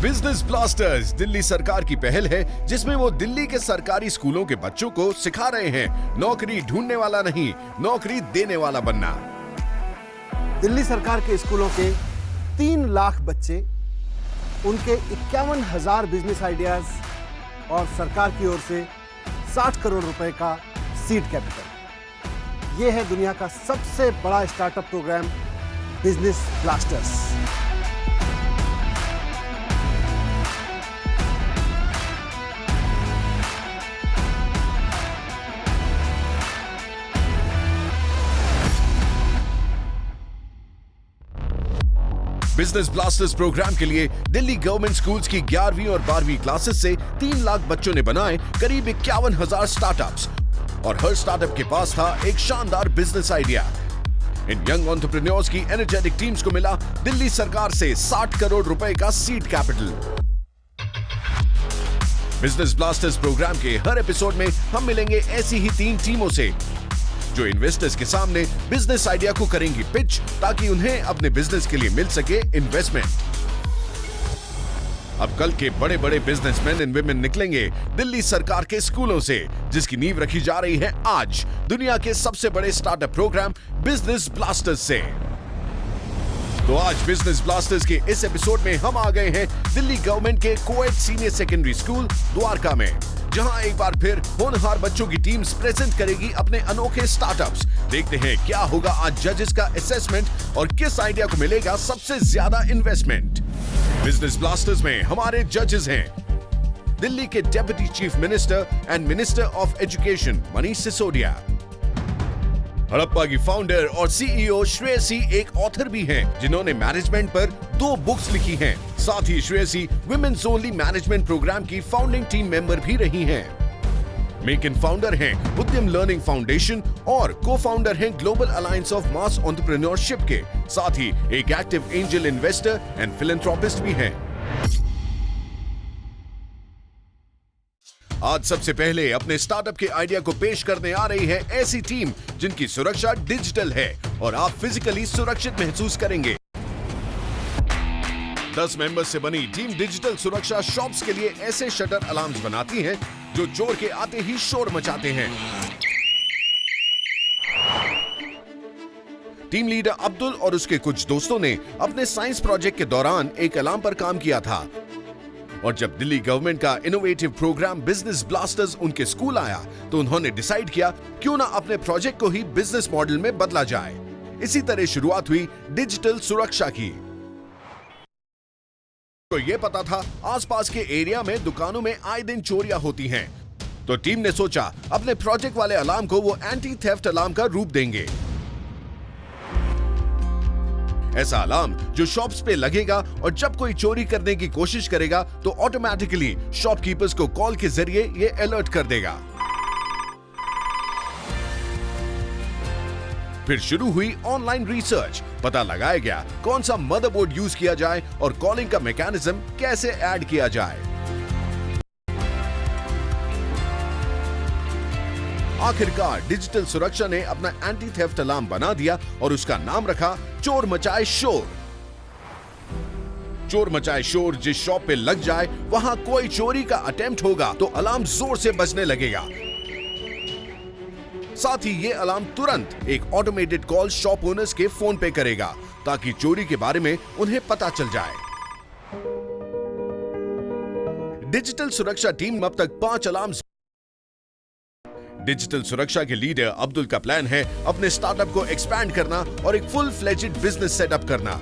Business blasters Delhi सरकार की पहल है जिसमें वो दिल्ली के सरकारी स्कूलों के बच्चों को सिखा रहे हैं नौकरी ढूंढने वाला नहीं, नौकरी देने वाला बनना। दिल्ली सरकार के स्कूलों के 3 लाख बच्चे, उनके 51,000 बिजनेस आइडियाज और सरकार की ओर से 60 करोड़ रुपए का सीड कैपिटल। यह है दुनिया का सबसे बड़ा startup program business blasters. Business blasters program के लिए दिल्ली गवर्नमेंट स्कूल्स की 11वीं और 12वीं क्लासेस से 3 लाख बच्चों ने बनाए करीब 51,000 स्टार्टअप्स और हर स्टार्टअप के पास था एक शानदार बिजनेस आइडिया। इन यंग एंटरप्रेन्योर्स की एनर्जेटिक टीम्स को मिला दिल्ली सरकार से 60 करोड़ रुपए का seed capital. Business blasters program के हर एपिसोड में हम मिलेंगे ऐसी ही 3 टीमों से जो इन्वेस्टर्स के सामने बिजनेस आइडिया को करेंगी पिच ताकि उन्हें अपने बिजनेस के लिए मिल सके इन्वेस्टमेंट। अब कल के बड़े बड़े बिजनेसमैन एंड विमेन निकलेंगे दिल्ली सरकार के स्कूलों से, जिसकी नींव रखी जा रही है आज दुनिया के सबसे बड़े स्टार्टअप प्रोग्राम बिजनेस ब्लास्टर्स से। तो आज बिजनेस ब्लास्टर्स के इस एपिसोड में हम आ गए हैं दिल्ली गवर्नमेंट के coed senior secondary school Dwarka में, जहां एक बार फिर होनहार बच्चों की टीम्स प्रेजेंट करेगी अपने अनोखे स्टार्टअप्स। देखते हैं क्या होगा आज जजेस का असेसमेंट और किस आइडिया को मिलेगा सबसे ज्यादा इन्वेस्टमेंट। बिजनेस ब्लास्टर्स में हमारे जजेस हैं दिल्ली के deputy chief minister and minister of education Manish Sisodia, Harappa की फाउंडर और सीईओ श्रेयसी एक ऑथर भी हैं जिन्होंने मैनेजमेंट पर 2 बुक्स लिखी हैं। साथ ही Shreyasi women's only management programme की फाउंडिंग टीम मेंबर भी रही हैं। मेक इन फाउंडर हैं उद्यम लर्निंग फाउंडेशन और को फाउंडर हैं global alliance of mass entrepreneurship के। साथ ही एक active angel investor and philanthropist भी हैं। आज सबसे पहले अपने स्टार्टअप के आइडिया को पेश करने आ रही है ऐसी टीम जिनकी सुरक्षा डिजिटल है और आप फिजिकली सुरक्षित महसूस करेंगे। 10 मेंबर्स से बनी टीम डिजिटल सुरक्षा शॉप्स के लिए ऐसे शटर अलार्म्स बनाती हैं जो चोर के आते ही शोर मचाते हैं। टीम लीडर अब्दुल और उसके कुछ दोस्तों ने अपने साइंस प्रोजेक्ट के दौरान एक अलार्म पर काम किया था और जब दिल्ली गवर्नमेंट का इनोवेटिव प्रोग्राम बिजनेस ब्लास्टर्स उनके स्कूल आया तो उन्होंने डिसाइड किया क्यों ना अपने प्रोजेक्ट को ही बिजनेस मॉडल में बदला जाए। इसी तरह शुरुआत हुई डिजिटल सुरक्षा की। तो ये पता था आसपास के एरिया में दुकानों में आए दिन चोरियां होती हैं, तो टीम ने सोचा अपने प्रोजेक्ट वाले अलार्म को वो एंटी थेफ्ट अलार्म का रूप देंगे। ऐसा अलार्म जो शॉप्स पे लगेगा और जब कोई चोरी करने की कोशिश करेगा तो ऑटोमेटिकली शॉपकीपर्स को कॉल के जरिए ये अलर्ट कर देगा। फिर शुरू हुई ऑनलाइन रिसर्च, पता लगाया गया कौन सा मदरबोर्ड यूज किया जाए और कॉलिंग का मैकेनिज्म कैसे ऐड किया जाए। आखिरकार डिजिटल सुरक्षा ने अपना एंटी थेफ्ट अलार्म बना दिया और उसका नाम रखा चोर मचाए शोर। चोर मचाए शोर जिस शॉप पे लग जाए वहां कोई चोरी का अटेम्प्ट होगा तो अलार्म जोर से बजने लगेगा। साथ ही ये अलार्म तुरंत एक ऑटोमेटेड कॉल शॉप ओनर्स के फोन पे करेगा ताकि चोरी के बारे में उन्हें पता चल जाए। डिजिटल सुरक्षा टीम अब तक 5 अलार्म। डिजिटल सुरक्षा के लीडर अब्दुल का प्लान है अपने स्टार्टअप को एक्सपैंड करना और एक फुल फ्लेजेड बिजनेस सेटअप करना।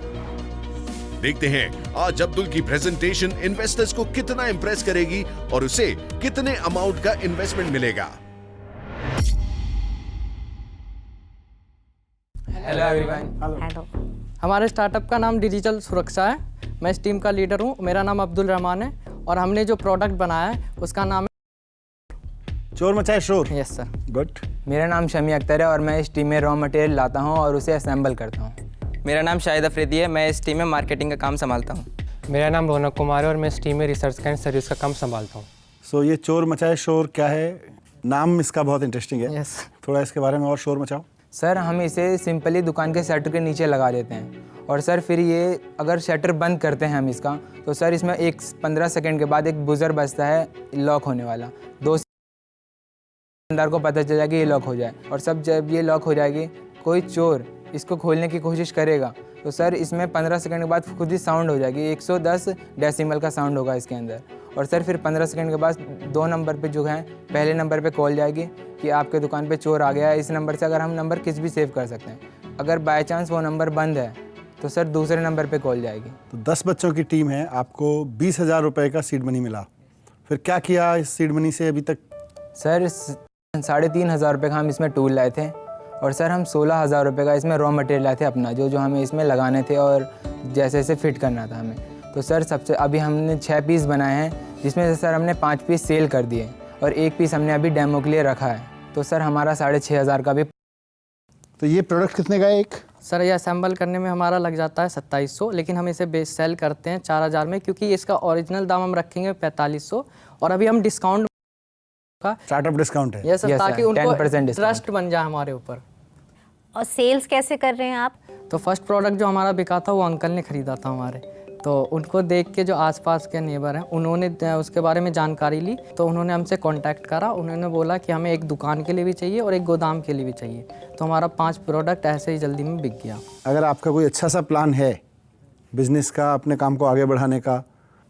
देखते हैं आज अब्दुल की प्रेजेंटेशन इन्वेस्टर्स को कितना इंप्रेस करेगी और उसे कितने अमाउंट का इन्वेस्टमेंट मिलेगा। Hello everyone. हेलो। हमारे स्टार्टअप का नाम डिजिटल सुरक्षा है। मैं इस टीम का लीडर हूँ। मेरा नाम अब्दुल रहमान है और हमने जो प्रोडक्ट बनाया है उसका नाम है चोर मचाए शोर। Yes sir. गुड। मेरा नाम शमी अख्तर है और मैं इस टीम में रॉ मटेरियल लाता हूँ और उसे असेंबल करता हूँ। मेरा नाम शाहिद अफरीदी है। मैं इस टीम में मार्केटिंग का काम संभालता हूँ। मेरा नाम रौनक कुमार है और मैं इस टीम में रिसर्च एंड सर्विस का काम संभालता हूँ। सो ये चोर मचाए शोर क्या है? नाम इसका बहुत इंटरेस्टिंग है। यस। थोड़ा इसके बारे में और शोर मचाओ। सर हम इसे सिंपली दुकान के शटर के नीचे लगा देते हैं और सर फिर ये अगर शटर बंद करते हैं हम इसका, तो सर इसमें 15 सेकंड के बाद एक बुज़र बजता है लॉक होने वाला। 2 दुकानदार को पता चल जाएगा ये लॉक हो जाए, और सब जब ये लॉक हो जाएगी, कोई चोर इसको खोलने की कोशिश करेगा तो सर इसमें 15 सेकंड के बाद खुद ही साउंड हो जाएगी। 110 डेसिमल का साउंड होगा इसके अंदर, और सर फिर 15 सेकंड के बाद 2 नंबर पे जो है, पहले नंबर पे कॉल जाएगी कि आपके दुकान पे चोर आ गया है। इस नंबर से अगर हम नंबर किस भी सेव कर सकते हैं। अगर बाय चांस वो नंबर बंद है तो सर दूसरे नंबर पे कॉल जाएगी। तो 10 बच्चों की टीम है, आपको 20,000 रुपये का सीड मनी मिला, फिर क्या किया इस सीड मनी से अभी तक? सर 3,500 रुपये का हम इसमें टूल लाए थे, और सर हम 16,000 रुपये का इसमें रॉ मटेरियल लाए थे अपना, जो हमें इसमें लगाने थे और जैसे जैसे फिट करना था हमें। तो सर सबसे अभी हमने 6 पीस बनाए हैं, जिसमें से सर हमने 5 पीस सेल कर दिए और 1 पीस हमने अभी डेमो के लिए रखा है। तो सर हमारा 6,500 का भी। तो ये प्रोडक्ट कितने का है एक? सर ये असेंबल करने में हमारा लग जाता है 2700, लेकिन हम इसे बेस सेल करते हैं 4,000 में, क्योंकि इसका ओरिजिनल दाम हम रखेंगे 4500, और अभी हम डिस्काउंट का स्टार्टअप डिस्काउंट है। ये सर, Yes, ताकि sir, उनको 10% ट्रस्ट बन जाए हमारे ऊपर। और सेल्स कैसे कर रहे हैं आप? तो फर्स्ट प्रोडक्ट जो हमारा बिका था वो अंकल ने ख़रीदा था हमारे, तो उनको देख के जो आसपास के नेबर हैं उन्होंने उसके बारे में जानकारी ली, तो उन्होंने हमसे कांटेक्ट करा। उन्होंने बोला कि हमें एक दुकान के लिए भी चाहिए और एक गोदाम के लिए भी चाहिए, तो हमारा 5 प्रोडक्ट ऐसे ही जल्दी में बिक गया। अगर आपका कोई अच्छा सा प्लान है बिजनेस का, अपने काम को आगे बढ़ाने का,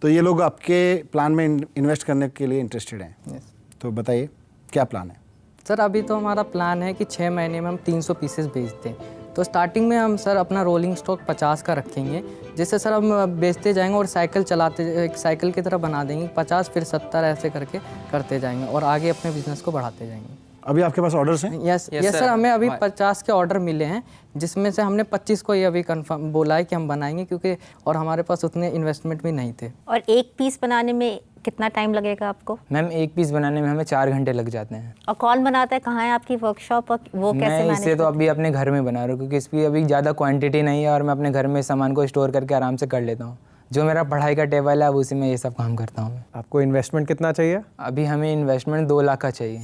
तो ये लोग आपके प्लान में इन्वेस्ट करने के लिए इंटरेस्टेड हैं। तो बताइए क्या प्लान है? सर अभी तो हमारा प्लान है कि 6 महीने में हम 300 पीसेस बेच दें। तो स्टार्टिंग में हम सर अपना रोलिंग स्टॉक 50 का रखेंगे, जिससे सर हम बेचते जाएंगे और साइकिल चलाते, एक साइकिल की तरह बना देंगे। 50 फिर 70 ऐसे करके करते जाएंगे और आगे अपने बिजनेस को बढ़ाते जाएंगे। अभी आपके पास ऑर्डर्स हैं? यस सर, हमें अभी 50 के ऑर्डर मिले हैं, जिसमें से हमने 25 को ये अभी कंफर्म बोला है कि हम बनाएंगे, क्योंकि और हमारे पास उतने इन्वेस्टमेंट भी नहीं थे। और एक पीस बनाने में कितना टाइम लगेगा आपको? मैम 1 पीस बनाने में हमें 4 घंटे लग जाते हैं। और कौन बनाता है? कहाँ है आपकी वर्कशॉप और वो कैसे मैं मैनेज इसे तो अभी अपने घर में बना रहा हूँ, क्योंकि इसकी अभी ज़्यादा क्वांटिटी नहीं है और मैं अपने घर में सामान को स्टोर करके आराम से कर लेता हूँ। जो मेरा पढ़ाई का टेबल है अब उसी में ये सब काम करता हूँ मैं। आपको इन्वेस्टमेंट कितना चाहिए? अभी हमें इन्वेस्टमेंट 2 लाख का चाहिए।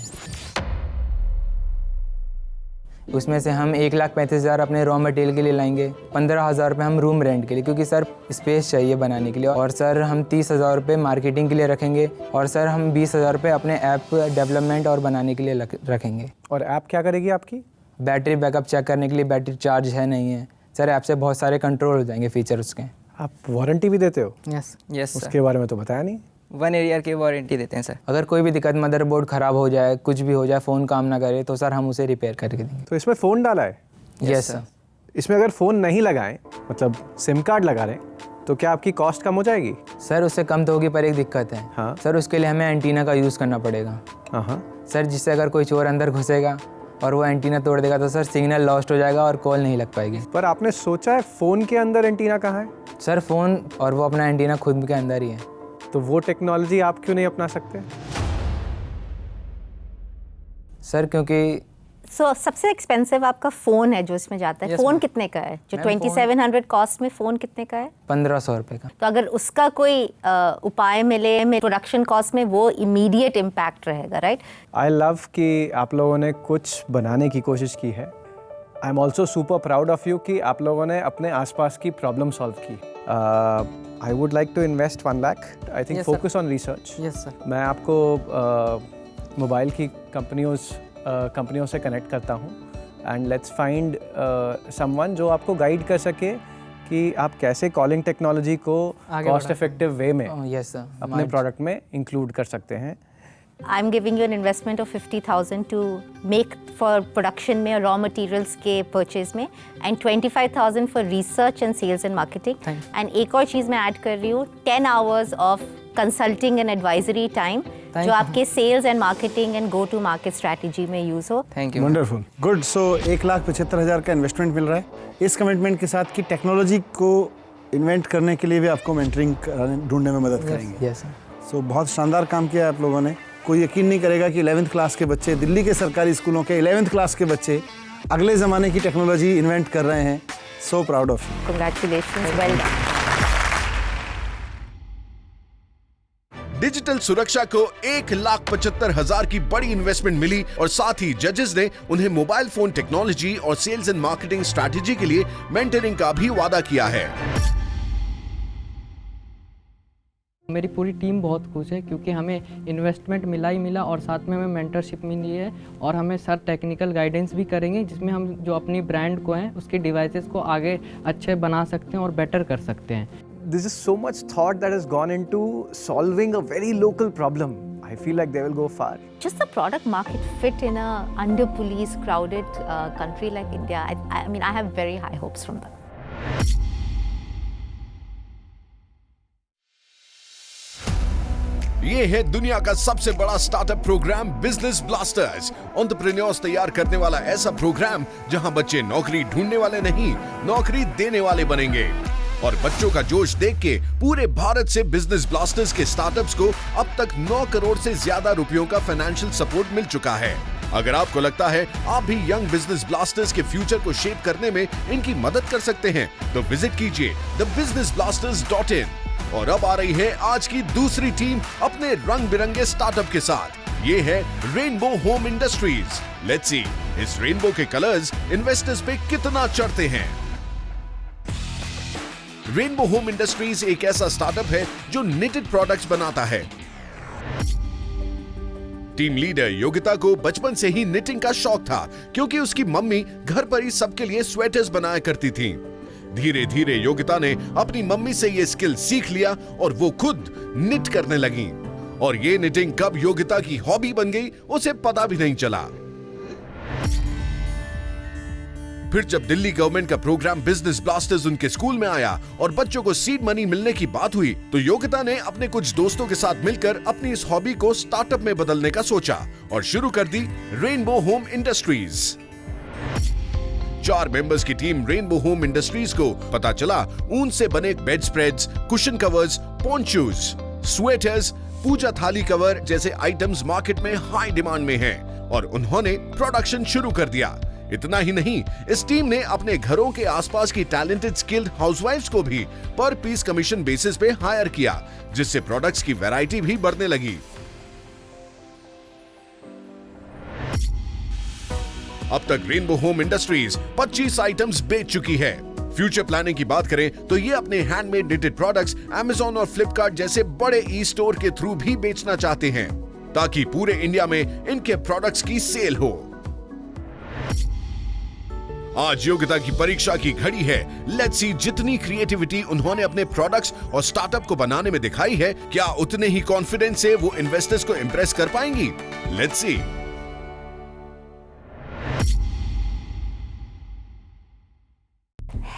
उसमें से हम 1,35,000 अपने रॉ मटेरियल के लिए लाएंगे, 15,000 रुपये हम रूम रेंट के लिए, क्योंकि सर स्पेस चाहिए बनाने के लिए, और सर हम 30,000 रुपये मार्केटिंग के लिए रखेंगे, और सर हम 20,000 रुपये अपने ऐप डेवलपमेंट और बनाने के लिए रखेंगे। और ऐप क्या करेगी आपकी? बैटरी बैकअप चेक करने के लिए, बैटरी चार्ज है नहीं है सर, ऐप से बहुत सारे कंट्रोल हो जाएंगे फीचर उसके। आप वारंटी भी देते हो? यस यस सर, उसके बारे में तो बताया नहीं। 1 ईयर की वारंटी देते हैं सर। अगर कोई भी दिक्कत, मदरबोर्ड ख़राब हो जाए, कुछ भी हो जाए, फ़ोन काम ना करे, तो सर हम उसे रिपेयर करके देंगे। तो इसमें फ़ोन डाला है? Yes sir. इसमें अगर फ़ोन नहीं लगाएं, मतलब सिम कार्ड लगा लें, तो क्या आपकी कॉस्ट कम हो जाएगी? सर उससे कम तो होगी, पर एक दिक्कत है। हाँ। सर उसके लिए हमें एंटीना का यूज़ करना पड़ेगा। हाँ। सर जिससे अगर कोई चोर अंदर घुसेगा और वो एंटीना तोड़ देगा तो सर सिग्नल लॉस्ट हो जाएगा और कॉल नहीं लग पाएगी। पर आपने सोचा है फ़ोन के अंदर एंटीना कहाँ है? सर फ़ोन और वो अपना एंटीना खुद के अंदर ही है। तो वो टेक्नोलॉजी आप क्यों नहीं अपना सकते? सर क्योंकि सबसे एक्सपेंसिव आपका फ़ोन है जो इसमें जाता है। फ़ोन कितने का है? जो 2700 कॉस्ट में फ़ोन कितने का है? 1,500 रुपये का। तो अगर उसका कोई उपाय मिले में प्रोडक्शन कॉस्ट में, वो इमीडिएट इम्पैक्ट रहेगा, राइट? आई लव कि आप लोगों ने कुछ बनाने की कोशिश की है। I am also super proud of you कि आप लोगों ने अपने आसपास की प्रॉब्लम सॉल्व की। I would like to invest 1 lakh. I think focus on research. Yes sir. मैं आपको मोबाइल की कंपनियों से कनेक्ट करता हूँ, एंड लेट्स फाइंड समवन जो आपको गाइड कर सके कि आप कैसे कॉलिंग टेक्नोलॉजी को कॉस्ट इफेक्टिव वे में यस सर अपने प्रोडक्ट में इंक्लूड कर सकते हैं। I'm giving you an investment of 50,000 to make for production में और raw materials के purchase में, and 25,000 for research and sales and marketing. And एक और चीज़ मैं ऐड कर रही हूँ, 10 hours of consulting and advisory time जो आपके sales and marketing and go to market strategy में use हो। Thank you. Wonderful, good. So 1,75,000 का इन्वेस्टमेंट मिल रहा है इस कमिटमेंट के साथ कि टेक्नोलॉजी को इन्वेंट करने के लिए भी आपको मेंटरिंग ढूंढने में मदद करेंगे। Yes sir. सो बहुत शानदार काम किया आप लोगों ने। कोई यकीन नहीं करेगा कि 11th क्लास के बच्चे, दिल्ली के सरकारी स्कूलों के 11th क्लास के बच्चे अगले ज़माने की टेक्नोलॉजी इन्वेंट कर रहे हैं। So proud of you. Congratulations, well done. Digital सुरक्षा को 1,75,000 की बड़ी इन्वेस्टमेंट मिली और साथ ही जजेस ने उन्हें मोबाइल फोन टेक्नोलॉजी और सेल्स एंड मार्केटिंग स्ट्रैटेजी के लिए मेंटरिंग का भी वादा किया है। मेरी पूरी टीम बहुत खुश है क्योंकि हमें इन्वेस्टमेंट मिला ही मिला और साथ में हमें मेंटरशिप मिली है और हमें सर टेक्निकल गाइडेंस भी करेंगे जिसमें हम जो अपनी ब्रांड को हैं उसके डिवाइसेस को आगे अच्छे बना सकते हैं और बेटर कर सकते हैं। This is so much thought that has gone into solving a very local problem. I feel like they will go far. Just the product market fit in a under-policed, crowded country like India. I mean, I have very high hopes from them. ये है दुनिया का सबसे बड़ा startup program business blasters. Entrepreneurs तैयार करने वाला ऐसा प्रोग्राम जहां बच्चे नौकरी ढूंढने वाले नहीं, नौकरी देने वाले बनेंगे। और बच्चों का जोश देख के पूरे भारत से बिजनेस ब्लास्टर्स के स्टार्टअप्स को अब तक 9 करोड़ से ज्यादा रुपयों का फाइनेंशियल सपोर्ट मिल चुका है। अगर आपको लगता है आप भी यंग बिजनेस ब्लास्टर्स के फ्यूचर को शेप करने में इनकी मदद कर सकते हैं तो विजिट कीजिए thebusinessblasters.in। और अब आ रही है आज की दूसरी टीम अपने रंग बिरंगे स्टार्टअप के साथ। ये है rainbow Home industries. Let's see इस रेनबो के कलर्स इन्वेस्टर्स पे कितना चढ़ते हैं। रेनबो होम इंडस्ट्रीज एक ऐसा स्टार्टअप है जो निटेड प्रोडक्ट्स बनाता है। टीम लीडर योगिता को बचपन से ही निटिंग का शौक था क्योंकि उसकी मम्मी घर पर ही सबके लिए स्वेटर्स बनाया करती थीं। धीरे धीरे योगिता ने अपनी मम्मी से ये स्किल सीख लिया और वो खुद निट करने लगी। और ये निटिंग कब योगिता की हॉबी बन गई उसे पता भी नहीं चला। फिर जब दिल्ली गवर्नमेंट का प्रोग्राम बिजनेस ब्लास्टर्स उनके स्कूल में आया और बच्चों को सीड मनी मिलने की बात हुई तो योगिता ने अपने कुछ दोस्तों के साथ मिलकर अपनी इस हॉबी को स्टार्टअप में बदलने का सोचा और शुरू कर दी रेनबो होम इंडस्ट्रीज। 4 मेंबर्स की टीम रेनबो होम इंडस्ट्रीज को पता चला ऊन से बने bedspreads, cushion covers, ponchos, sweaters, puja thali cover जैसे आइटम्स मार्केट में हाई डिमांड में हैं और उन्होंने प्रोडक्शन शुरू कर दिया। इतना ही नहीं, इस टीम ने अपने घरों के आसपास की टैलेंटेड स्किल्ड हाउसवाइफ्स को भी पर पीस कमीशन बेसिस पे हायर किया, जिससे प्रोडक्ट्स की वैरायटी भी बढ़ने लगी। अब तक रेनबो होम इंडस्ट्रीज 25 आइटम्स बेच चुकी है। फ्यूचर प्लानिंग की बात करें तो ये अपने हैंडमेड निटेड प्रोडक्ट्स अमेज़न और फ्लिपकार्ट जैसे बड़े ई स्टोर के थ्रू भी बेचना चाहते हैं ताकि पूरे इंडिया में इनके प्रोडक्ट्स की सेल हो। आज योग्यता की परीक्षा की घड़ी है। लेट्स सी जितनी क्रिएटिविटी उन्होंने अपने प्रोडक्ट्स और स्टार्टअप को बनाने में दिखाई है, क्या उतने ही कॉन्फिडेंस से वो इन्वेस्टर्स को इंप्रेस कर पाएंगी? Let's see.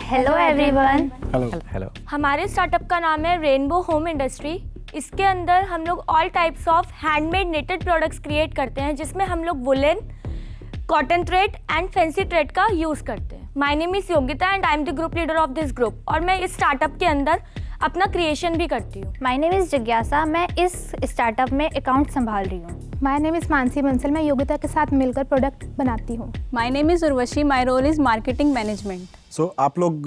Hello everyone. Hello. हमारे स्टार्टअप का नाम है रेनबो होम इंडस्ट्री। इसके अंदर हम लोग all types of handmade knitted products create करते हैं जिसमें हम लोग woollen, cotton thread and fancy thread का यूज़ करते हैं। My name is Yogita and I am the group leader of this group और मैं इस स्टार्टअप के अंदर अपना क्रिएशन भी करती हूँ। माय नेम इज़ जिज्ञासा, मैं इस स्टार्टअप में अकाउंट संभाल रही हूँ। My name is Mansi Bansal, मैं योगिता के साथ मिलकर प्रोडक्ट बनाती हूँ। My name is Urvashi, my role is marketing management. So आप लोग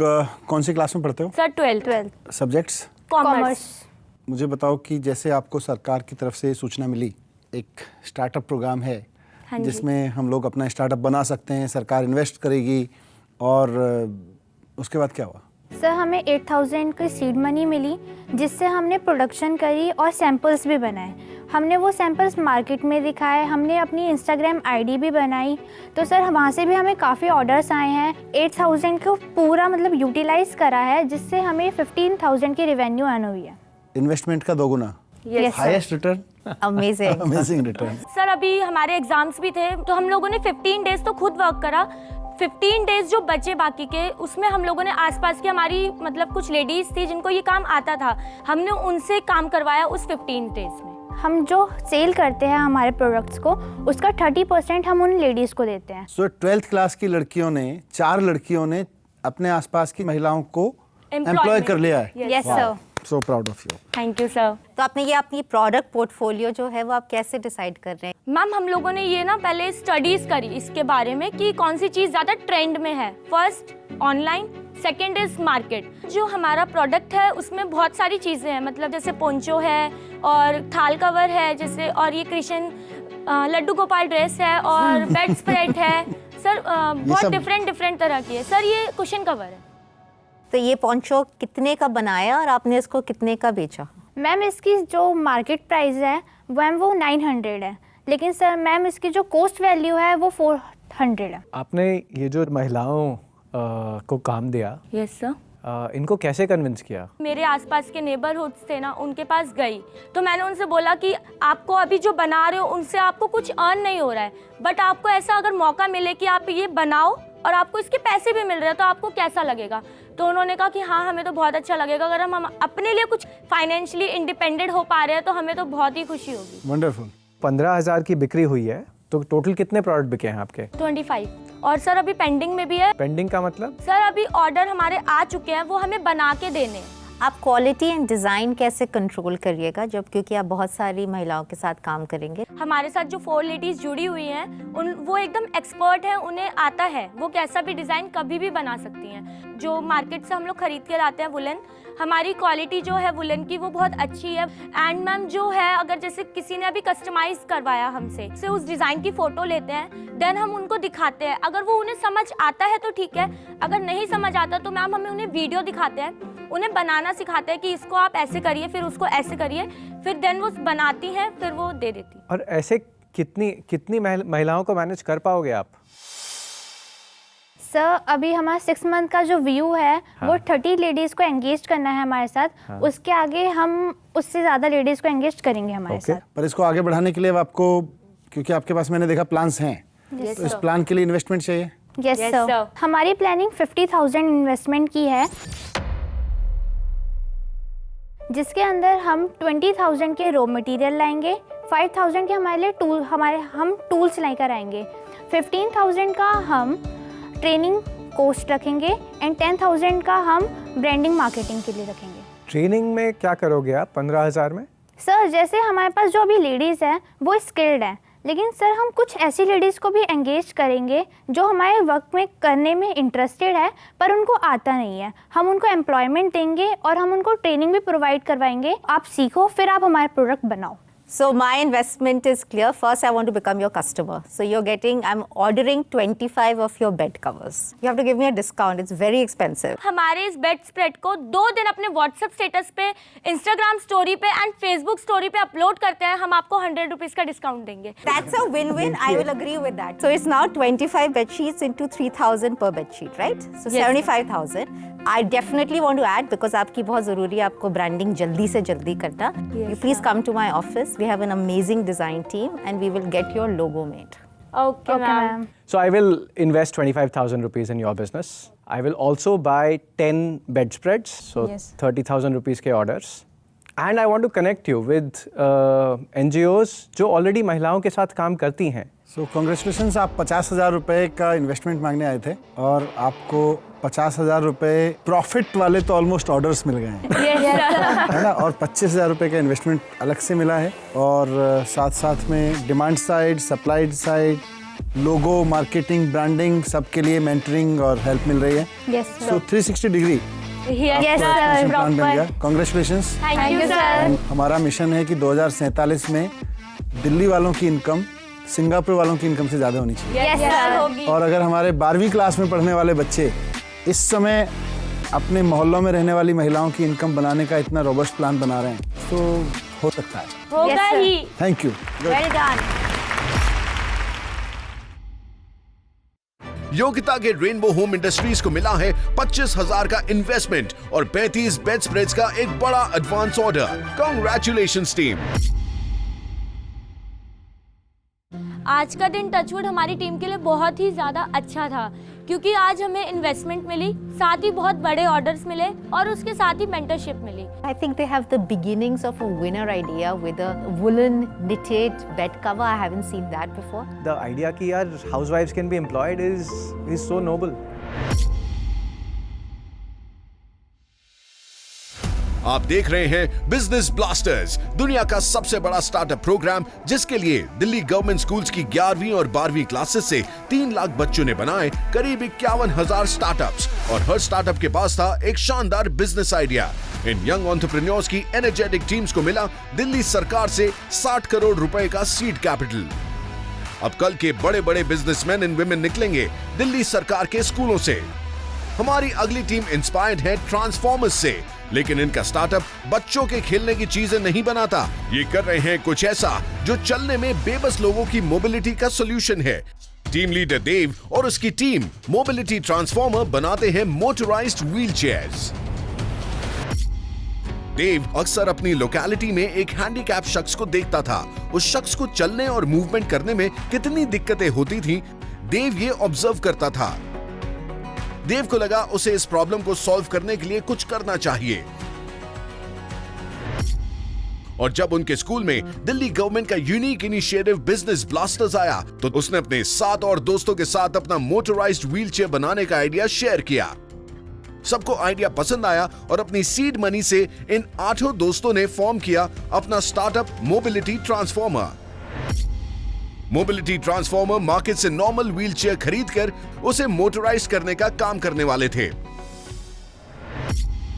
कौन सी क्लास में पढ़ते हो? Sir 12th। सब्जेक्ट्स? कॉमर्स। मुझे बताओ कि जैसे आपको सरकार की तरफ से सूचना मिली, एक स्टार्टअप प्रोग्राम है जिसमें हम लोग अपना स्टार्टअप बना सकते हैं, सरकार इन्वेस्ट करेगी, और उसके बाद क्या हुआ? सर हमें 8,000 की सीड मनी मिली जिससे हमने प्रोडक्शन करी और सैंपल्स भी बनाए। हमने वो सैंपल्स मार्केट में दिखाए, हमने अपनी इंस्टाग्राम आईडी भी बनाई, तो सर वहाँ से भी हमें काफ़ी ऑर्डर्स आए हैं। 8,000 को पूरा मतलब यूटिलाइज करा है जिससे हमें 15,000 की रेवेन्यू अर्न हुई है। इन्वेस्टमेंट का दोगुना, highest return, amazing return. Sir अभी हमारे एग्जाम्स भी थे तो हम लोगों ने 15 डेज तो खुद वर्क करा। 15 डेज जो बचे बाकी के, उसमें हम लोगों ने आसपास की हमारी मतलब कुछ लेडीज थी जिनको ये काम आता था, हमने उनसे काम करवाया उस 15 डेज में। हम जो सेल करते हैं हमारे प्रोडक्ट्स को, उसका 30% हम उन लेडीज़ को देते हैं। सो 12th क्लास की लड़कियों ने, 4 लड़कियों ने अपने आसपास की महिलाओं को एम्प्लॉय कर लिया है। Yes sir. So proud of you. Thank you sir. तो आपने ये अपनी प्रोडक्ट पोर्टफोलियो जो है वो आप कैसे डिसाइड कर रहे हैं? मैम हम लोगों ने ये ना पहले स्टडीज करी इसके बारे में कि कौन सी चीज़ ज़्यादा ट्रेंड में है। First online, second is market. जो हमारा प्रोडक्ट है उसमें बहुत सारी चीज़ें हैं, मतलब जैसे पोंचो है और थाल कवर है जैसे, और ये कृष्ण लड्डू गोपाल ड्रेस है और बेड स्प्रेड है सर, बहुत डिफरेंट तरह की है सर। ये कुशन कवर है। तो ये पोंचो कितने का बनाया और आपने इसको कितने का बेचा? मैम इसकी जो मार्केट प्राइस है वो 900 है, लेकिन सर मैम इसकी जो कॉस्ट वैल्यू है वो 400 है। आपने ये जो महिलाओं को काम दिया, यस सर, इनको कैसे कन्विंस किया? मेरे आसपास के नेबरहुड्स थे ना, उनके पास गई तो मैंने उनसे बोला कि आपको अभी जो बना रहे हो उनसे आपको कुछ अर्न नहीं हो रहा है, बट आपको ऐसा अगर मौका मिले कि आप ये बनाओ और आपको इसके पैसे भी मिल रहे हैं तो आपको कैसा लगेगा? तो उन्होंने कहा कि हाँ हमें तो बहुत अच्छा लगेगा, अगर हम अपने लिए कुछ फाइनेंशियली इंडिपेंडेंट हो पा रहे हैं तो हमें तो बहुत ही खुशी होगी। वंडरफुल। 15,000 की बिक्री हुई है, तो टोटल कितने प्रोडक्ट बिके हैं आपके? 25। और सर अभी पेंडिंग में भी है। पेंडिंग का मतलब? सर अभी ऑर्डर हमारे आ चुके हैं, वो हमें बना के देने हैं। आप क्वालिटी एंड डिज़ाइन कैसे कंट्रोल करिएगा जब, क्योंकि आप बहुत सारी महिलाओं के साथ काम करेंगे? हमारे साथ जो 4 लेडीज़ जुड़ी हुई हैं वो एकदम एक्सपर्ट हैं, उन्हें आता है, वो कैसा भी डिज़ाइन कभी भी बना सकती हैं। जो मार्केट से हम लोग खरीद के लाते हैं वुलन, हमारी क्वालिटी जो है वुलन की वो बहुत अच्छी है। एंड मैम जो है, अगर जैसे किसी ने अभी कस्टमाइज करवाया हमसे, से उस डिज़ाइन की फ़ोटो लेते हैं, देन हम उनको दिखाते हैं। अगर वो उन्हें समझ आता है तो ठीक है, अगर नहीं समझ आता तो मैम हमें उन्हें वीडियो दिखाते हैं, उन्हें बनाना सिखाते हैं कि इसको आप ऐसे करिए, फिर उसको ऐसे करिए, फिर देन वो बनाती हैं, फिर वो दे देती। और ऐसे कितनी महिलाओं को मैनेज कर पाओगे आप? सर अभी हमारा 6 मंथ का जो व्यू है वो 30 लेडीज़ को एंगेज करना है हमारे साथ। उसके आगे हम उससे ज़्यादा लेडीज़ को एंगेज करेंगे हमारे साथ। पर इसको आगे बढ़ाने के लिए आपको, क्योंकि आपके पास मैंने देखा प्लान्स हैं, तो इस प्लान के लिए इन्वेस्टमेंट चाहिए। यस सर, हमारी प्लानिंग 50,000 इन्वेस्टमेंट की है, जिसके अंदर हम 20,000 के रॉ मटेरियल लाएंगे, 5,000 के हमारे लिए हम टूल्स लेकर आएंगे, 15,000 का हम ट्रेनिंग कोस्ट रखेंगे एंड 10,000 का हम ब्रांडिंग मार्केटिंग के लिए रखेंगे। ट्रेनिंग में क्या करोगे आप 15,000 में? सर जैसे हमारे पास जो अभी लेडीज़ हैं वो स्किल्ड हैं, लेकिन सर हम कुछ ऐसी लेडीज़ को भी एंगेज करेंगे जो हमारे वर्क में करने में इंटरेस्टेड है पर उनको आता नहीं है। हम उनको एम्प्लॉयमेंट देंगे और हम उनको ट्रेनिंग भी प्रोवाइड करवाएंगे। आप सीखो, फिर आप हमारे प्रोडक्ट बनाओ। So my investment is clear. First, I want to become your customer. So I'm ordering 25 of your bed covers. You have to give me a discount. It's very expensive. हमारे इस bed spread को 2 दिन अपने WhatsApp status पे, Instagram story पे and Facebook story पे upload करते हैं, हम आपको 100 रुपीज़ का डिस्काउंट देंगे। That's a win-win. I will agree with that. So it's now 25 bed sheets into 3,000 per bed sheet, right? So 75,000. I definitely want to add, because आपकी बहुत ज़रूरी है, आपको ब्रांडिंग जल्दी से जल्दी करना। You please come to my office. We have an amazing design team and we will get your logo made. Okay, ma'am. So I will invest 25,000 rupees in your business. I will also buy 10 bedspreads, so 30,000 rupees के orders. And I want to connect you with NGOs जो already महिलाओं के साथ काम करती हैं। So congratulations, आप 50,000 रुपए का इन्वेस्टमेंट मांगने आए थे और आपको 50,000 रुपए प्रॉफिट वाले तो ऑलमोस्ट ऑर्डर्स मिल गए हैं, है ना? और 25,000 रुपए का इन्वेस्टमेंट अलग से मिला है, और साथ साथ में डिमांड साइड, सप्लाई साइड, लोगो, मार्केटिंग, ब्रांडिंग, सबके लिए मेंटरिंग और हेल्प मिल रही है। सो 360 डिग्री प्लान बन गया। कॉन्ग्रेचुलेशंस। Thank you sir. हमारा मिशन है कि 2047 में दिल्ली वालों की इनकम सिंगापुर वालों की इनकम से ज़्यादा होनी चाहिए। होगी। और अगर हमारे 12वीं क्लास में पढ़ने वाले बच्चे इस समय अपने मोहल्लों में रहने वाली महिलाओं की इनकम बनाने का इतना रोबस्ट प्लान बना रहे हैं, तो हो सकता है, होगा ही। Thank you. Well done. Yogita के रेनबो होम इंडस्ट्रीज को मिला है 25,000 का इन्वेस्टमेंट और 35 बेड स्प्रेड्स का एक बड़ा एडवांस ऑर्डर। Congratulations team. आज का दिन टचवुड हमारी टीम के लिए बहुत ही ज़्यादा अच्छा था, क्योंकि आज हमें इन्वेस्टमेंट मिली, साथ ही बहुत बड़े ऑर्डर्स मिले और उसके साथ ही मेंटरशिप मिली। I think they have the beginnings of a winner idea with a woolen knitted bed cover. I haven't seen that before. The idea कि यार housewives can be employed is so noble. आप देख रहे हैं business blasters, दुनिया का सबसे बड़ा स्टार्टअप प्रोग्राम, जिसके लिए दिल्ली गवर्नमेंट स्कूल्स की 11वीं और 12वीं क्लासेस से 3 लाख बच्चों ने बनाए करीब 51,000 स्टार्टअप्स और हर स्टार्टअप के पास था एक शानदार बिजनेस आइडिया। इन यंग एंटरप्रेन्योर्स की एनर्जेटिक टीम्स को मिला दिल्ली सरकार से 60 करोड़ रुपए का सीड कैपिटल। अब कल के बड़े बड़े बिजनेसमैन एंड विमेन निकलेंगे दिल्ली सरकार के स्कूलों से। हमारी अगली टीम इंस्पायर्ड है ट्रांसफॉर्मर्स से, लेकिन इनका स्टार्टअप बच्चों के खेलने की चीजें नहीं बनाता। ये कर रहे हैं कुछ ऐसा जो चलने में बेबस लोगों की मोबिलिटी का सॉल्यूशन है। टीम लीडर देव और उसकी टीम मोबिलिटी ट्रांसफॉर्मर बनाते हैं मोटराइज्ड व्हीलचेयर्स। देव अक्सर अपनी लोकेलिटी में एक हैंडीकैप शख्स को देखता था। उस शख्स को चलने और मूवमेंट करने में कितनी दिक्कतें होती थी, देव ये ऑब्जर्व करता था। देव को लगा उसे इस प्रॉब्लम को सॉल्व करने के लिए कुछ करना चाहिए। और जब उनके स्कूल में दिल्ली गवर्नमेंट का यूनिक इनिशिएटिव बिजनेस ब्लास्टर्स आया, तो उसने अपने 7 और दोस्तों के साथ अपना मोटराइज्ड व्हीलचेयर बनाने का आइडिया शेयर किया। सबको आइडिया पसंद आया और अपनी सीड मनी से इन 8 दोस्तों ने फॉर्म किया अपना startup mobility transformer. Mobility transformer market से नॉर्मल व्हीलचेयर खरीदकर उसे मोटराइज करने का काम करने वाले थे।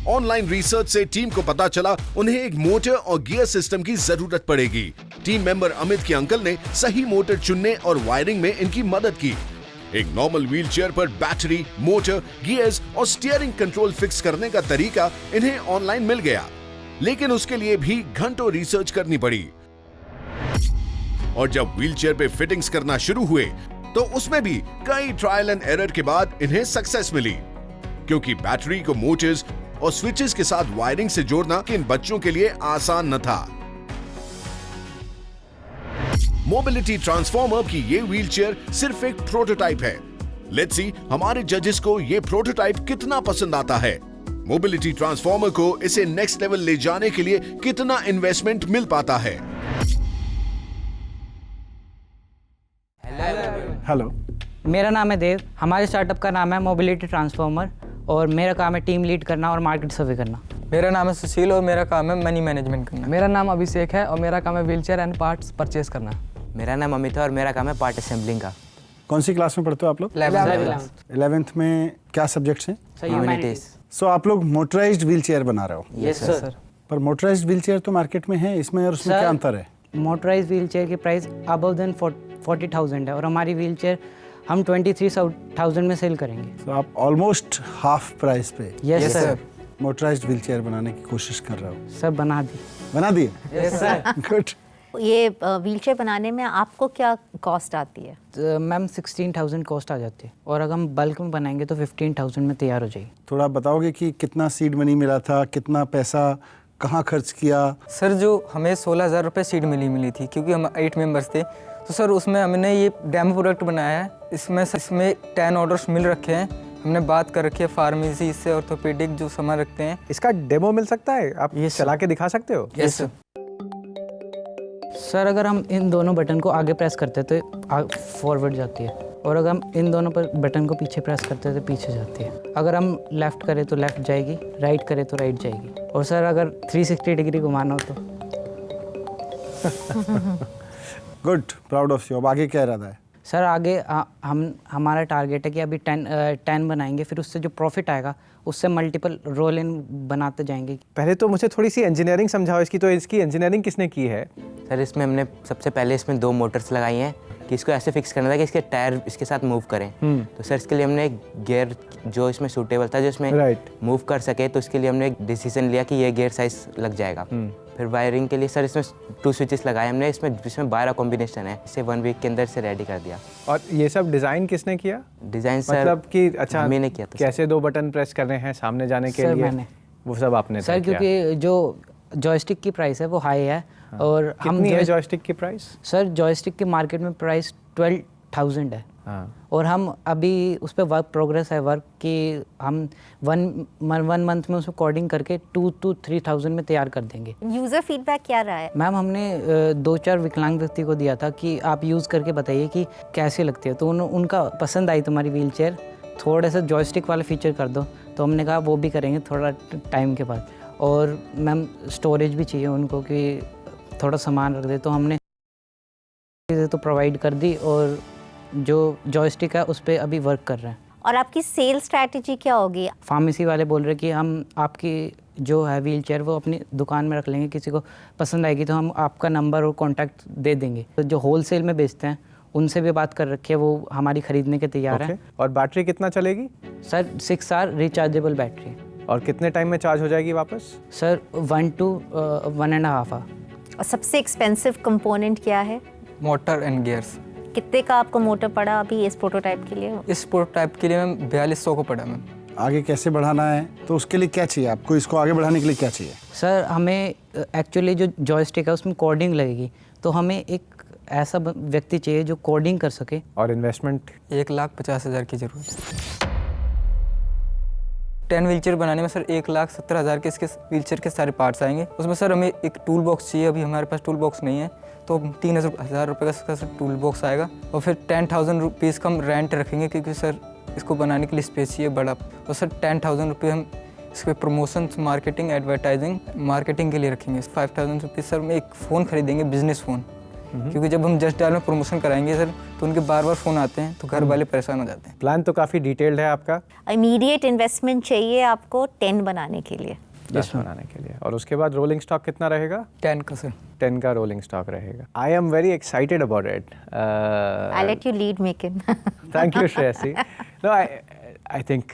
ऑनलाइन रिसर्च से टीम को पता चला उन्हें एक मोटर और गियर सिस्टम की जरूरत पड़ेगी। टीम मेंबर अमित के अंकल ने सही मोटर चुनने और वायरिंग में इनकी मदद की। एक नॉर्मल व्हीलचेयर पर बैटरी, मोटर, गियर्स और स्टीयरिंग कंट्रोल फिक्स करने का तरीका इन्हें ऑनलाइन मिल गया, लेकिन उसके लिए भी घंटों रिसर्च करनी पड़ी। और जब व्हीलचेयर पे फिटिंग्स करना शुरू हुए, तो उसमें भी कई ट्रायल एंड एरर के बाद इन्हें सक्सेस मिली, क्योंकि बैटरी को मोटर्स और स्विचेस के साथ वायरिंग से जोड़ना इन बच्चों के लिए आसान न था। मोबिलिटी ट्रांसफॉर्मर की ये व्हीलचेयर सिर्फ एक प्रोटोटाइप है। लेट्स सी हमारे जजेस को ये प्रोटोटाइप कितना पसंद आता है। मोबिलिटी ट्रांसफॉर्मर को इसे नेक्स्ट लेवल ले जाने के लिए कितना इन्वेस्टमेंट मिल पाता है। हेलो, मेरा नाम है देव। हमारे स्टार्टअप का नाम है मोबिलिटी ट्रांसफॉर्मर और मेरा काम है टीम लीड करना और मार्केट सर्वे करना। मेरा नाम है सुशील और मेरा काम है मनी मैनेजमेंट करना। मेरा नाम अभिषेक है और मेरा काम है व्हीलचेयर एंड पार्ट्स परचेज करना। मेरा नाम अमित है और मेरा काम है पार्ट असेंबलिंग का। कौन सी क्लास में पढ़ते हो आप लोग? 11th में क्या सब्जेक्ट्स हैं? ह्यूमैनिटीज। सो आप लोग मोटराइज्ड व्हीलचेयर बना रहे हो? Yes sir. पर मोटराइज्ड व्हीलचेयर तो मार्केट में है, इसमें और उसमें क्या अंतर है? मोटराइज व्हीलचेयर की प्राइस अबव देन 40,000 है और हमारी व्हीलचेयर हम 23,000 में सेल करेंगे। तो आप ऑलमोस्ट हाफ प्राइस पे यस सर मोटराइज्ड व्हीलचेयर बनाने की कोशिश कर रहे हो? सब बना दिए यस सर। गुड। ये व्हीलचेयर बनाने में आपको क्या कॉस्ट आती है? तो मैम 16,000 कॉस्ट आ जाती है और अगर हम बल्क में बनाएंगे तो 15,000 में तैयार हो जाएगी। थोड़ा बताओगे कि कितना सीड मनी मिला था, कितना पैसा कहाँ खर्च किया? सर जो हमें 16,000 रुपये सीड मिली थी, क्योंकि हम 8 मेंबर्स थे, तो सर उसमें हमने ये डेमो प्रोडक्ट बनाया है। इसमें 10 ऑर्डर्स मिल रखे हैं। हमने बात कर रखी है फार्मेसी से, ऑर्थोपेडिक जो सामान रखते हैं। इसका डेमो मिल सकता है? आप चला के दिखा सकते हो? यस सर अगर हम इन दोनों बटन को आगे प्रेस करते हैं तो फॉरवर्ड जाती है और अगर हम इन दोनों पर बटन को पीछे प्रेस करते हैं तो पीछे जाती है। अगर हम लेफ़्ट करें तो लेफ़्ट जाएगी, राइट करें तो राइट जाएगी। और सर अगर 360 डिग्री घुमाना हो तो गुड, प्राउड ऑफ यू। अब आगे क्या इरादा है? सर आगे हमारा टारगेट है कि अभी 10 बनाएंगे, फिर उससे जो प्रॉफिट आएगा उससे मल्टीपल रोल इन बनाते जाएंगे। पहले तो मुझे थोड़ी सी इंजीनियरिंग समझाओ इसकी। तो इसकी इंजीनियरिंग किसने की है? सर इसमें हमने सबसे पहले इसमें 2 मोटर्स लगाई हैं कि इसको ऐसे फिक्स करना था कि इसके टायर इसके साथ मूव करें। तो सर इसके लिए हमने एक गियर जो इसमें सूटेबल था, जो इसमें मूव कर सके, तो इसके लिए हमने एक डिसीजन लिया कि ये गियर साइज लग जाएगा। फिर वायरिंग के लिए सर इसमें 2 स्विचेस लगाए हमने, जिसमें 12 कॉम्बिनेशन है। इसे 1 वीक के अंदर से रेडी कर दिया। और ये सब डिज़ाइन किसने किया? डिज़ाइन सर मतलब कि अच्छा मैंने किया था। कैसे 2 बटन प्रेस कर रहे हैं सामने जाने के लिए? मैंने वो सब आपने सर, क्योंकि जो जॉयस्टिक की प्राइस है वो हाई है। हाँ। और कितनी है जॉयस्टिक की प्राइस? सर जॉयस्टिक की मार्केट में प्राइस 12,000 है। हाँ। और हम अभी उस पर वर्क प्रोग्रेस है वर्क कि हम 1 मंथ में उसमें कोडिंग करके 2 to 3,000 में तैयार कर देंगे। यूज़र फीडबैक क्या रहा है? मैम हमने 2-4 विकलांग व्यक्ति को दिया था कि आप यूज़ करके बताइए कि कैसे लगती है, तो उनका पसंद आई तुम्हारी व्हीलचेयर, थोड़ा सा जॉयस्टिक वाला फीचर कर दो। तो हमने कहा वो भी करेंगे थोड़ा टाइम के बाद। और मैम स्टोरेज भी चाहिए उनको कि थोड़ा सामान रख दे, तो हमने चीज़ें तो प्रोवाइड कर दी और जो जॉयस्टिक है उस पर अभी वर्क कर रहे हैं। और आपकी सेल स्ट्रैटेजी क्या होगी? फार्मेसी वाले बोल रहे कि हम आपकी जो है व्हील चेयर वो अपनी दुकान में रख लेंगे, किसी को पसंद आएगी तो हम आपका नंबर और कॉन्टैक्ट दे देंगे। तो जो होलसेल में बेचते हैं उनसे भी बात कर रखी है, वो हमारी ख़रीदने के तैयार हैं। और बैटरी कितना चलेगी? Sir 6 hour rechargeable battery. और कितने टाइम में चार्ज हो जाएगी वापस? Sir 1 to 1.5 hour. और सबसे एक्सपेंसिव कंपोनेंट क्या है? Motor and gears. कितने का आपको मोटर पड़ा अभी इस प्रोटोटाइप के लिए? इस प्रोटोटाइप के लिए मैम 4200 को पड़ा मैम। आगे कैसे बढ़ाना है, तो उसके लिए क्या चाहिए आपको? इसको आगे बढ़ाने के लिए क्या चाहिए? सर हमें एक्चुअली जो जॉयस्टिक है उसमें कोडिंग लगेगी, तो हमें एक ऐसा व्यक्ति चाहिए जो कोडिंग कर सके। और इन्वेस्टमेंट? 1,50,000 की ज़रूरत है। 10 व्हीलचेयर बनाने में सर 1,70,000 के इसके व्हीलचेयर के सारे पार्ट्स आएंगे। उसमें सर हमें एक टूल बॉक्स चाहिए, अभी हमारे पास टूल बॉक्स नहीं है, तो 3,000 रुपये का सर टूल बॉक्स आएगा। और फिर 10,000 रुपीज़ का हम रेंट रखेंगे, क्योंकि सर इसको बनाने के लिए स्पेस चाहिए बड़ा। और सर 10,000 रुपये हम इस पर प्रमोशन, मार्केटिंग, एडवर्टाइजिंग, मार्केटिंग के लिए रखेंगे। 5,000 रुपीज़ सर में एक फ़ोन खरीदेंगे, बिजनेस फ़ोन, क्योंकि जब हम जस्ट डायल में प्रमोशन कराएंगे सर तो उनके बार बार फ़ोन आते हैं, तो घर वाले परेशान हो जाते हैं। प्लान तो काफ़ी डिटेल्ड है आपका। इमीडिएट इन्वेस्टमेंट चाहिए आपको 10 बनाने के लिए। 10 बनाने के लिए। और उसके बाद रोलिंग स्टॉक कितना रहेगा? 10 का सर। 10 का रोलिंग स्टॉक रहेगा। I am very excited about it. I let you lead मेकिन। Thank you Shreyasi. No, I think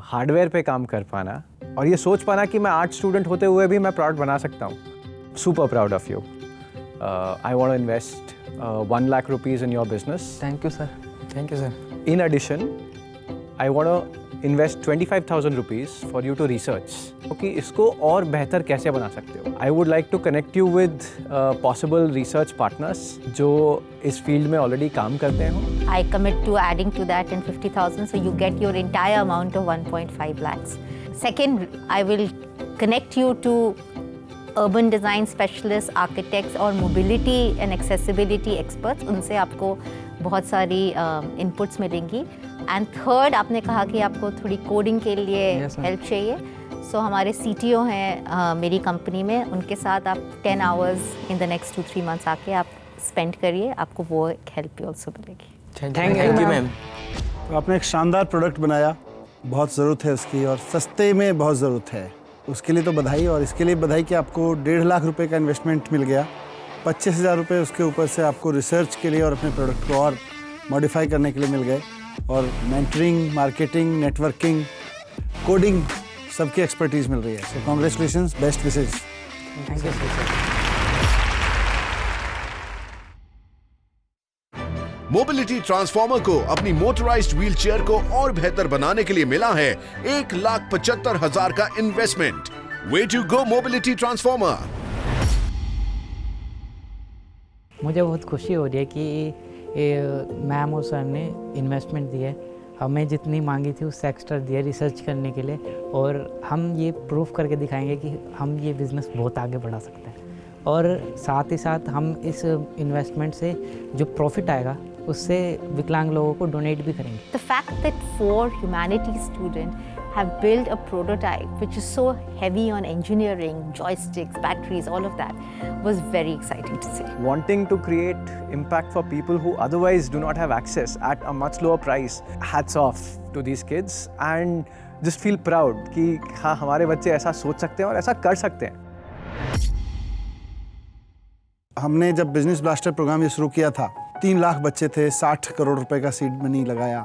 hardware पे काम कर पाना और ये सोच पाना कि मैं आर्ट स्टूडेंट होते हुए भी मैं प्रोडक्ट बना सकता हूँ, super proud of you. I want to invest 1 lakh rupees in your business. Thank you sir. Thank you sir. In addition, I want to invest 25,000 rupees for you to research. कि इसको और बेहतर कैसे बना सकते हो? I would like to connect you with possible research partners जो इस फील्ड में ऑलरेडी काम करते हो। I commit to adding to that in 50,000, so you get your entire amount of 1.5 lakhs. Second, I will connect you to urban design specialists, architects और mobility and accessibility experts. उनसे आपको बहुत सारी inputs मिलेंगी. And third, आपने कहा कि आपको थोड़ी कोडिंग के लिए हेल्प चाहिए, सो हमारे CTO हैं मेरी कंपनी में, उनके साथ आप 10 hours in the next 2-3 months आके आप स्पेंड करिए, आपको वो हेल्प भी ऑल्सो मिलेगी। Thank you ma'am. तो आपने एक शानदार प्रोडक्ट बनाया, बहुत ज़रूरत है उसकी और सस्ते में बहुत ज़रूरत है, उसके लिए तो बधाई। और इसके लिए बधाई कि आपको 1.5 लाख रुपए का इन्वेस्टमेंट मिल गया, 25,000 रुपये उसके ऊपर से आपको रिसर्च के लिए और अपने प्रोडक्ट को और मॉडिफाई करने के लिए मिल गए। और मेंटरिंग, मार्केटिंग, नेटवर्किंग, कोडिंग सबकी एक्सपर्टीज़ मिल रही है। सो congratulations, best wishes. Thank you sir. Mobility transformer को अपनी मोटराइज्ड व्हीलचेयर को और बेहतर बनाने के लिए मिला है 1,75,000 का investment. Way to go mobility transformer. मुझे बहुत खुशी हो रही है कि मैम और सर ने इन्वेस्टमेंट दी है, हमें जितनी मांगी थी उससे एक्स्ट्रा दिया रिसर्च करने के लिए, और हम ये प्रूफ करके दिखाएंगे कि हम ये बिज़नेस बहुत आगे बढ़ा सकते हैं। और साथ ही साथ हम इस इन्वेस्टमेंट से जो प्रॉफिट आएगा उससे विकलांग लोगों को डोनेट भी करेंगे। The fact that 4 humanities students have built a prototype which is so heavy on engineering, joysticks, batteries, all of that was very exciting to see. Wanting to create impact for people who otherwise do not have access at a much lower price. Hats off to these kids and just feel proud कि हाँ हमारे बच्चे ऐसा सोच सकते हैं और ऐसा कर सकते हैं। हमने जब बिजनेस ब्लास्टर प्रोग्राम ये शुरू किया था, 3 लाख बच्चे थे, 60 करोड़ रुपए का सीड मनी लगाया,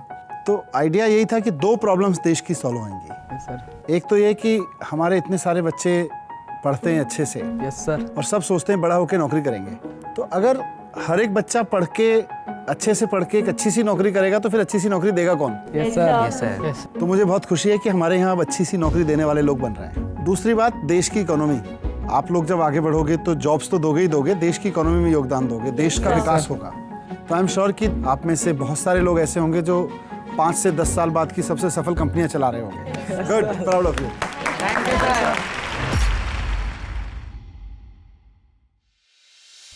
तो आइडिया यही था कि 2 प्रॉब्लम्स देश की सॉल्व होंगी। Yes sir. एक तो ये कि हमारे इतने सारे बच्चे पढ़ते हैं अच्छे से, यस सर, और सब सोचते हैं बड़ा होकर नौकरी करेंगे, तो अगर हर एक बच्चा पढ़ के अच्छे से पढ़ के एक अच्छी सी नौकरी करेगा तो फिर अच्छी सी नौकरी देगा कौन? Yes sir, yes sir. तो मुझे बहुत खुशी है कि हमारे यहाँ अब अच्छी सी नौकरी देने वाले लोग बन रहे हैं। दूसरी बात, देश की इकोनॉमी, आप लोग जब आगे बढ़ोगे तो जॉब्स तो दोगे ही दोगे, देश की इकोनॉमी में योगदान दोगे, देश का विकास होगा। तो आई एम श्योर कि आप में से बहुत सारे लोग ऐसे होंगे जो 5 से 10 साल बाद की सबसे सफल कंपनियां चला रहे होंगे। Good, proud of you.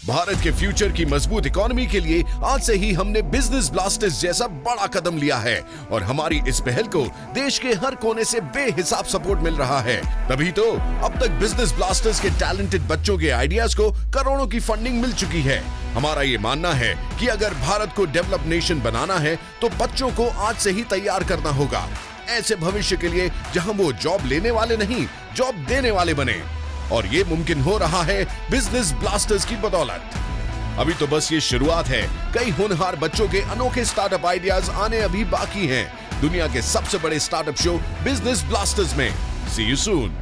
Bharat के फ्यूचर की मजबूत इकोनॉमी के लिए आज से ही हमने बिजनेस ब्लास्टर्स जैसा बड़ा कदम लिया है और हमारी इस पहल को देश के हर कोने से बेहिसाब सपोर्ट मिल रहा है। तभी तो अब तक बिजनेस ब्लास्टर्स के टैलेंटेड बच्चों के आइडियाज को करोड़ों की फंडिंग मिल चुकी है। हमारा ये मानना है कि अगर भारत को डेवलप नेशन बनाना है तो बच्चों को आज से ही तैयार करना होगा, ऐसे भविष्य के लिए जहां वो जॉब लेने वाले नहीं, जॉब देने वाले बने। और ये मुमकिन हो रहा है बिजनेस ब्लास्टर्स की बदौलत। अभी तो बस ये शुरुआत है, कई होनहार बच्चों के अनोखे स्टार्टअप आइडियाज आने अभी बाकी हैं। दुनिया के सबसे बड़े स्टार्टअप शो बिजनेस ब्लास्टर्स में। सी यू सून।